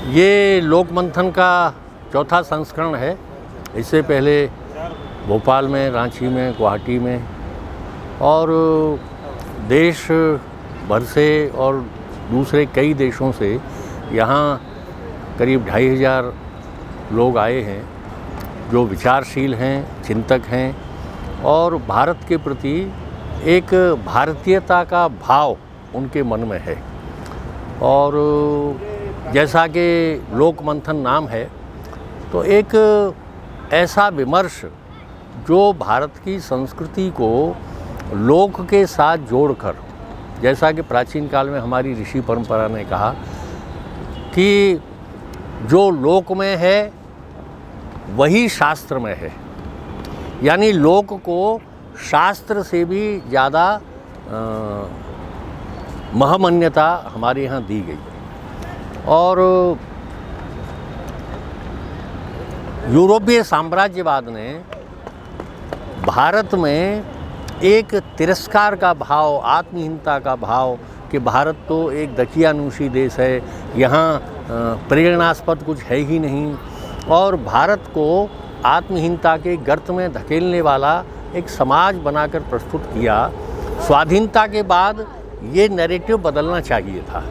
ये लोक मंथन का चौथा संस्करण है। इससे पहले भोपाल में, रांची में, गुवाहाटी में और देश भर से और दूसरे कई देशों से यहाँ करीब 2500 लोग आए हैं जो विचारशील हैं, चिंतक हैं और भारत के प्रति एक भारतीयता का भाव उनके मन में है। और जैसा कि लोक मंथन नाम है तो एक ऐसा विमर्श जो भारत की संस्कृति को लोक के साथ जोड़कर, जैसा कि प्राचीन काल में हमारी ऋषि परंपरा ने कहा कि जो लोक में है वही शास्त्र में है, यानी लोक को शास्त्र से भी ज़्यादा महमान्यता हमारे यहाँ दी गई। और यूरोपीय साम्राज्यवाद ने भारत में एक तिरस्कार का भाव, आत्महीनता का भाव कि भारत तो एक दकियानूशी देश है, यहाँ प्रेरणास्पद कुछ है ही नहीं, और भारत को आत्महीनता के गर्त में धकेलने वाला एक समाज बनाकर प्रस्तुत किया। स्वाधीनता के बाद ये नैरेटिव बदलना चाहिए था,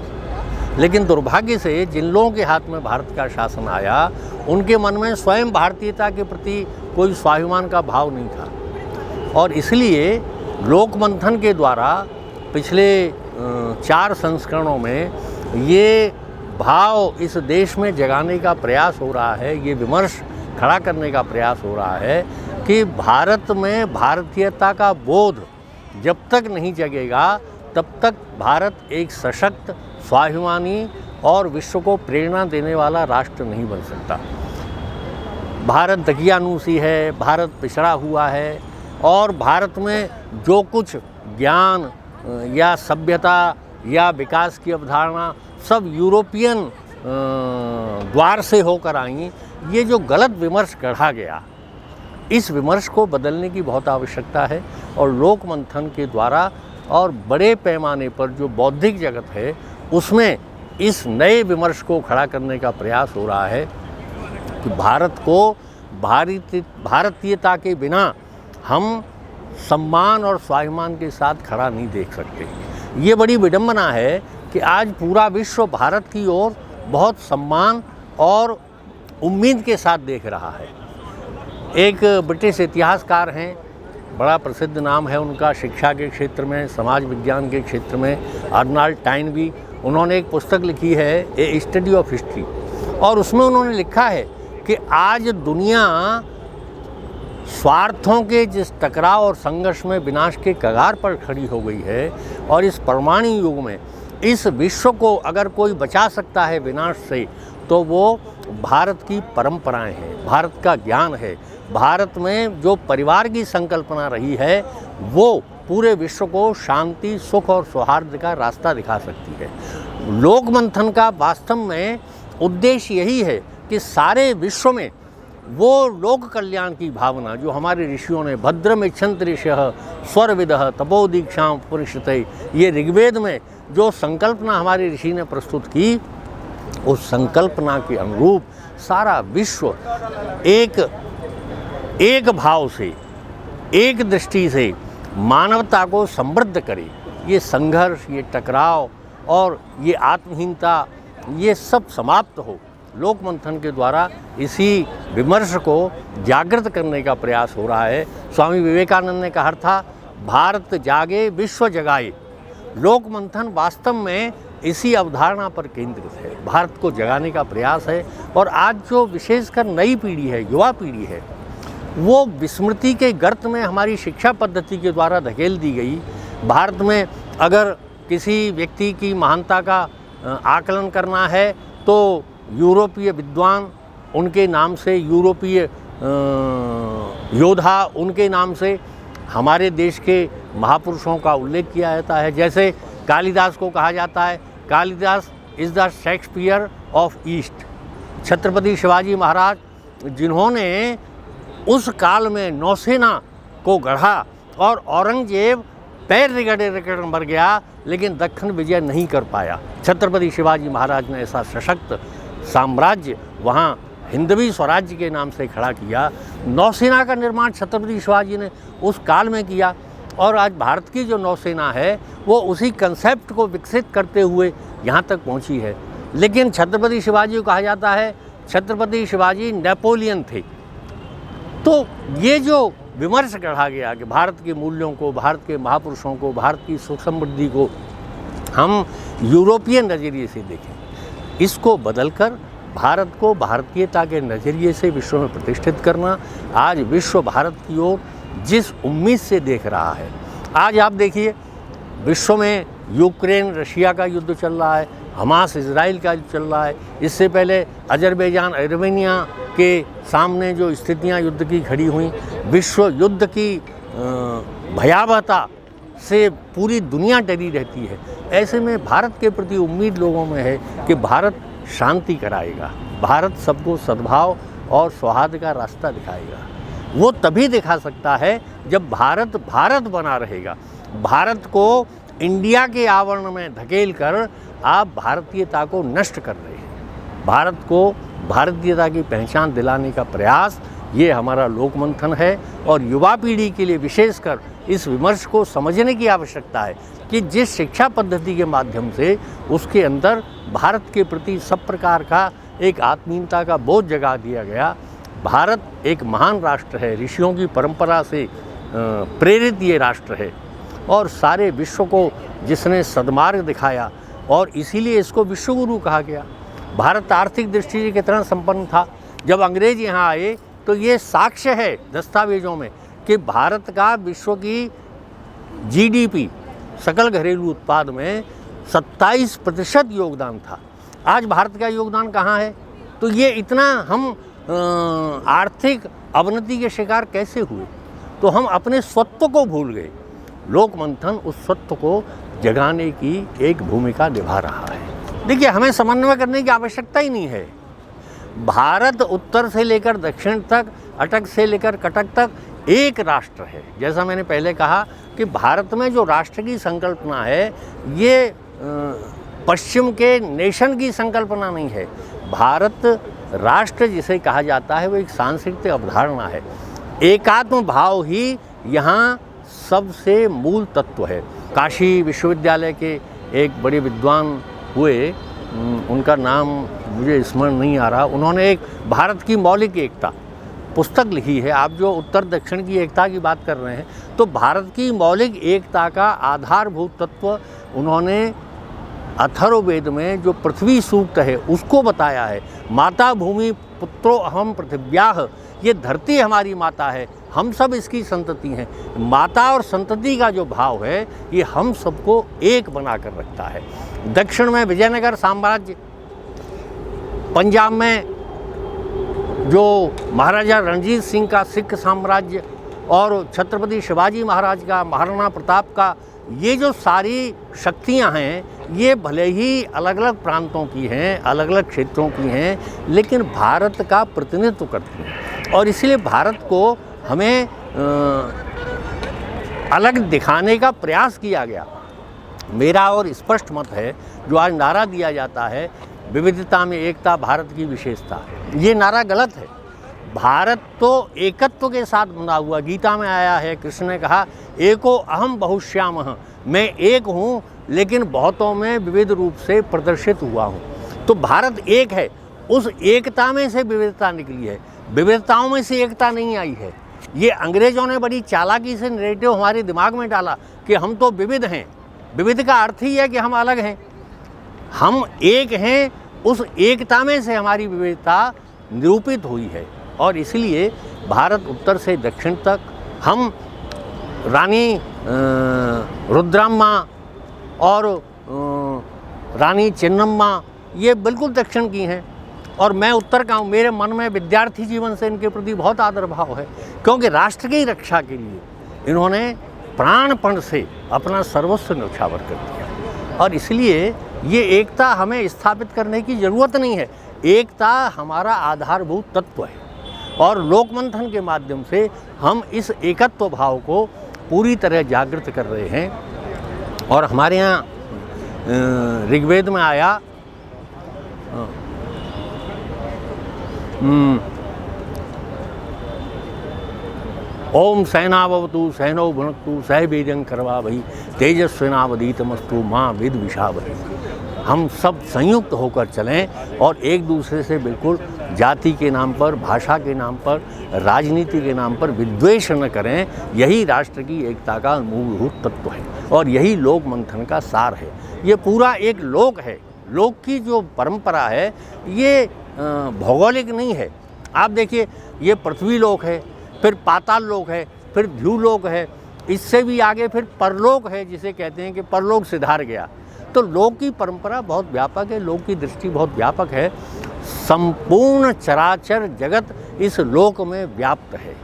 लेकिन दुर्भाग्य से जिन लोगों के हाथ में भारत का शासन आया उनके मन में स्वयं भारतीयता के प्रति कोई स्वाभिमान का भाव नहीं था। और इसलिए लोक मंथन के द्वारा पिछले 4 संस्करणों में ये भाव इस देश में जगाने का प्रयास हो रहा है, ये विमर्श खड़ा करने का प्रयास हो रहा है कि भारत में भारतीयता का बोध जब तक नहीं जगेगा तब तक भारत एक सशक्त, स्वाभिमानी और विश्व को प्रेरणा देने वाला राष्ट्र नहीं बन सकता। भारत दकियानूसी है, भारत पिछड़ा हुआ है और भारत में जो कुछ ज्ञान या सभ्यता या विकास की अवधारणा सब यूरोपियन द्वार से होकर आई, ये जो गलत विमर्श गढ़ा गया, इस विमर्श को बदलने की बहुत आवश्यकता है। और लोक मंथन के द्वारा और बड़े पैमाने पर जो बौद्धिक जगत है उसमें इस नए विमर्श को खड़ा करने का प्रयास हो रहा है कि भारत को भारतीयता के बिना हम सम्मान और स्वाभिमान के साथ खड़ा नहीं देख सकते। ये बड़ी विडंबना है कि आज पूरा विश्व भारत की ओर बहुत सम्मान और उम्मीद के साथ देख रहा है। एक ब्रिटिश इतिहासकार हैं, बड़ा प्रसिद्ध नाम है उनका शिक्षा के क्षेत्र में, समाज विज्ञान के क्षेत्र में, अर्नाल्ड टाइनबी। उन्होंने एक पुस्तक लिखी है ए स्टडी ऑफ हिस्ट्री, और उसमें उन्होंने लिखा है कि आज दुनिया स्वार्थों के जिस टकराव और संघर्ष में विनाश के कगार पर खड़ी हो गई है, और इस परमाणु युग में इस विश्व को अगर कोई बचा सकता है विनाश से तो वो भारत की परंपराएं हैं, भारत का ज्ञान है। भारत में जो परिवार की संकल्पना रही है वो पूरे विश्व को शांति, सुख और सौहार्द का रास्ता दिखा सकती है। लोक मंथन का वास्तव में उद्देश्य यही है कि सारे विश्व में वो लोक कल्याण की भावना जो हमारे ऋषियों ने भद्रमिच्छन्त ऋषयः स्वरविदः तपोदीक्षां पुरुषते, ये ऋग्वेद में जो संकल्पना हमारे ऋषि ने प्रस्तुत की, उस संकल्पना के अनुरूप सारा विश्व एक भाव से, एक दृष्टि से मानवता को समृद्ध करे। ये संघर्ष, ये टकराव और ये आत्महीनता, ये सब समाप्त हो। लोक मंथन के द्वारा इसी विमर्श को जागृत करने का प्रयास हो रहा है। स्वामी विवेकानंद ने कहा था, भारत जागे विश्व जगाए। लोक मंथन वास्तव में इसी अवधारणा पर केंद्रित है, भारत को जगाने का प्रयास है। और आज जो विशेषकर नई पीढ़ी है, युवा पीढ़ी है, वो विस्मृति के गर्त में हमारी शिक्षा पद्धति के द्वारा धकेल दी गई। भारत में अगर किसी व्यक्ति की महानता का आकलन करना है तो यूरोपीय विद्वान उनके नाम से, यूरोपीय योद्धा उनके नाम से, हमारे देश के महापुरुषों का उल्लेख किया जाता है। जैसे कालिदास को कहा जाता है, Kalidas is the Shakespeare of East. Chhatrapati Shivaji Maharaj जिन्होंने उस काल में नौसेना को गढ़ा और औरंगजेब पैर रगड़े रगड़ मर गया, लेकिन दक्खन विजय नहीं कर पाया। छत्रपति शिवाजी महाराज ने ऐसा सशक्त साम्राज्य वहाँ हिंदवी स्वराज्य के नाम से खड़ा किया। नौसेना का निर्माण छत्रपति शिवाजी ने उस काल में किया और आज भारत की जो नौसेना है वो उसी कंसेप्ट को विकसित करते हुए यहाँ तक पहुँची है। लेकिन छत्रपति शिवाजी को कहा जाता है छत्रपति शिवाजी नेपोलियन थे। तो ये जो विमर्श करा गया कि भारत के मूल्यों को, भारत के महापुरुषों को, भारत की सुख समृद्धि को हम यूरोपियन नज़रिए से देखें, इसको बदलकर भारत को भारतीयता के नज़रिए से विश्व में प्रतिष्ठित करना, आज विश्व भारत की ओर जिस उम्मीद से देख रहा है। आज आप देखिए विश्व में यूक्रेन रशिया का युद्ध चल रहा है, हमास इजराइल का चल रहा है, इससे पहले अजरबैजान अर्मेनिया के सामने जो स्थितियां युद्ध की खड़ी हुई, विश्व युद्ध की भयावहता से पूरी दुनिया डरी रहती है। ऐसे में भारत के प्रति उम्मीद लोगों में है कि भारत शांति कराएगा, भारत सबको सद्भाव और सौहार्द का रास्ता दिखाएगा। वो तभी दिखा सकता है जब भारत भारत बना रहेगा। भारत को इंडिया के आवरण में धकेल कर आप भारतीयता को नष्ट कर रहे हैं। भारत को भारतीयता की पहचान दिलाने का प्रयास ये हमारा लोकमंथन है और युवा पीढ़ी के लिए विशेषकर इस विमर्श को समझने की आवश्यकता है कि जिस शिक्षा पद्धति के माध्यम से उसके अंदर भारत के प्रति सब प्रकार का एक आत्मीयता का बोध जगा दिया गया। भारत एक महान राष्ट्र है, ऋषियों की परंपरा से प्रेरित ये राष्ट्र है और सारे विश्व को जिसने सद्मार्ग दिखाया और इसीलिए इसको विश्वगुरु कहा गया। भारत आर्थिक दृष्टि से कितना संपन्न था। जब अंग्रेज यहाँ आए तो ये साक्ष्य है दस्तावेजों में कि भारत का विश्व की जीडीपी सकल घरेलू उत्पाद में 27% योगदान था। आज भारत का योगदान कहाँ है? तो ये इतना हम आर्थिक अवनति के शिकार कैसे हुए? तो हम अपने स्वत्व को भूल गए। लोकमंथन उस स्वत्व को जगाने की एक भूमिका निभा रहा है। देखिए, हमें समन्वय करने की आवश्यकता ही नहीं है। भारत उत्तर से लेकर दक्षिण तक, अटक से लेकर कटक तक एक राष्ट्र है। जैसा मैंने पहले कहा कि भारत में जो राष्ट्र की संकल्पना है ये पश्चिम के नेशन की संकल्पना नहीं है। भारत राष्ट्र जिसे कहा जाता है वो एक सांस्कृतिक अवधारणा है। एकात्म भाव ही यहाँ सबसे मूल तत्व है। काशी विश्वविद्यालय के एक बड़े विद्वान हुए, उनका नाम मुझे स्मरण नहीं आ रहा, उन्होंने एक भारत की मौलिक एकता पुस्तक लिखी है। आप जो उत्तर दक्षिण की एकता की बात कर रहे हैं, तो भारत की मौलिक एकता का आधारभूत तत्व उन्होंने अथर्ववेद में जो पृथ्वी सूक्त है उसको बताया है। माता भूमि पुत्रो अहम पृथिव्याः, ये धरती हमारी माता है, हम सब इसकी संतति हैं। माता और संतति का जो भाव है ये हम सबको एक बना कर रखता है। दक्षिण में विजयनगर साम्राज्य, पंजाब में जो महाराजा रणजीत सिंह का सिख साम्राज्य और छत्रपति शिवाजी महाराज का, महाराणा प्रताप का, ये जो सारी शक्तियां हैं ये भले ही अलग अलग प्रांतों की हैं, अलग अलग क्षेत्रों की हैं, लेकिन भारत का प्रतिनिधित्व करती हैं। और इसलिए भारत को हमें अलग दिखाने का प्रयास किया गया। मेरा और स्पष्ट मत है, जो आज नारा दिया जाता है विविधता में एकता भारत की विशेषता, ये नारा गलत है। भारत तो एकत्व के साथ बना हुआ, गीता में आया है, कृष्ण ने कहा एको अहम बहुश्यामः, मैं एक हूँ लेकिन बहुतों में विविध रूप से प्रदर्शित हुआ हूँ। तो भारत एक है, उस एकता में से विविधता निकली है, विविधताओं में से एकता नहीं आई है। ये अंग्रेजों ने बड़ी चालाकी से नैरेटिव हमारे दिमाग में डाला कि हम तो विविध हैं। विविध का अर्थ ही है कि हम अलग हैं, हम एक हैं, उस एकता में से हमारी विविधता निरूपित हुई है। और इसलिए भारत उत्तर से दक्षिण तक, हम रानी रुद्राम्मा और रानी चेन्नम्मा ये बिल्कुल दक्षिण की हैं और मैं उत्तर का हूँ। मेरे मन में विद्यार्थी जीवन से इनके प्रति बहुत आदर भाव है, क्योंकि राष्ट्र की रक्षा के लिए इन्होंने प्राणपण से अपना सर्वस्व न्यौछावर कर दिया। और इसलिए ये एकता हमें स्थापित करने की ज़रूरत नहीं है। एकता हमारा आधारभूत तत्व है और लोकमंथन के माध्यम से हम इस एकत्व भाव को पूरी तरह जागृत कर रहे हैं। और हमारे यहाँ ऋग्वेद में आया ओम सहनावतु सहनौ भुनक्तु सह वीर्यं करवावहै तेजस्विनावधीतमस्तु मां विद्विषावहै। हम सब संयुक्त होकर चलें और एक दूसरे से बिल्कुल जाति के नाम पर, भाषा के नाम पर, राजनीति के नाम पर विद्वेष न करें। यही राष्ट्र की एकता का मूलभूत तत्व है और यही लोक मंथन का सार है। ये पूरा एक लोक है। लोक की जो परंपरा है ये भौगोलिक नहीं है। आप देखिए, ये पृथ्वी लोक है, फिर पाताल लोक है, फिर ध्युलोक है, इससे भी आगे फिर परलोक है, जिसे कहते हैं कि परलोक सिधार गया। तो लोक की परंपरा बहुत व्यापक है, लोक की दृष्टि बहुत व्यापक है। संपूर्ण चराचर जगत इस लोक में व्याप्त है,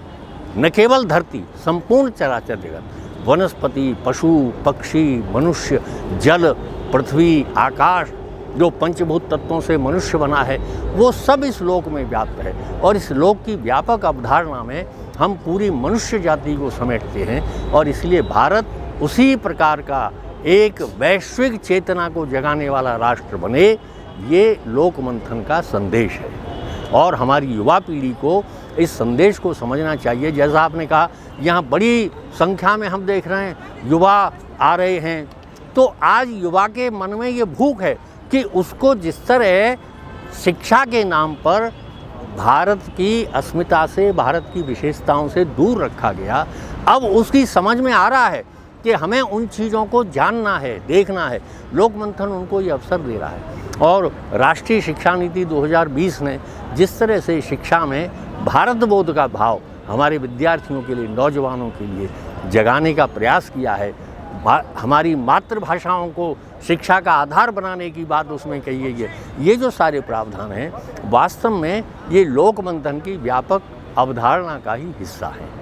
न केवल धरती, संपूर्ण चराचर जगत, वनस्पति, पशु, पक्षी, मनुष्य, जल, पृथ्वी, आकाश, जो पंचभूत तत्वों से मनुष्य बना है, वो सब इस लोक में व्याप्त है। और इस लोक की व्यापक अवधारणा में हम पूरी मनुष्य जाति को समेटते हैं और इसलिए भारत उसी प्रकार का एक वैश्विक चेतना को जगाने वाला राष्ट्र बने, ये लोक मंथन का संदेश है। और हमारी युवा पीढ़ी को इस संदेश को समझना चाहिए। जैसा आपने कहा, यहाँ बड़ी संख्या में हम देख रहे हैं युवा आ रहे हैं, तो आज युवा के मन में ये भूख है कि उसको जिस तरह शिक्षा के नाम पर भारत की अस्मिता से, भारत की विशेषताओं से दूर रखा गया, अब उसकी समझ में आ रहा है कि हमें उन चीज़ों को जानना है, देखना है। लोक मंथन उनको ये अवसर दे रहा है। और राष्ट्रीय शिक्षा नीति 2020 ने जिस तरह से शिक्षा में भारत बोध का भाव हमारे विद्यार्थियों के लिए, नौजवानों के लिए जगाने का प्रयास किया है, हमारी मातृभाषाओं को शिक्षा का आधार बनाने की बात उसमें कही गई है, ये जो सारे प्रावधान हैं वास्तव में ये लोक मंथन की व्यापक अवधारणा का ही हिस्सा है।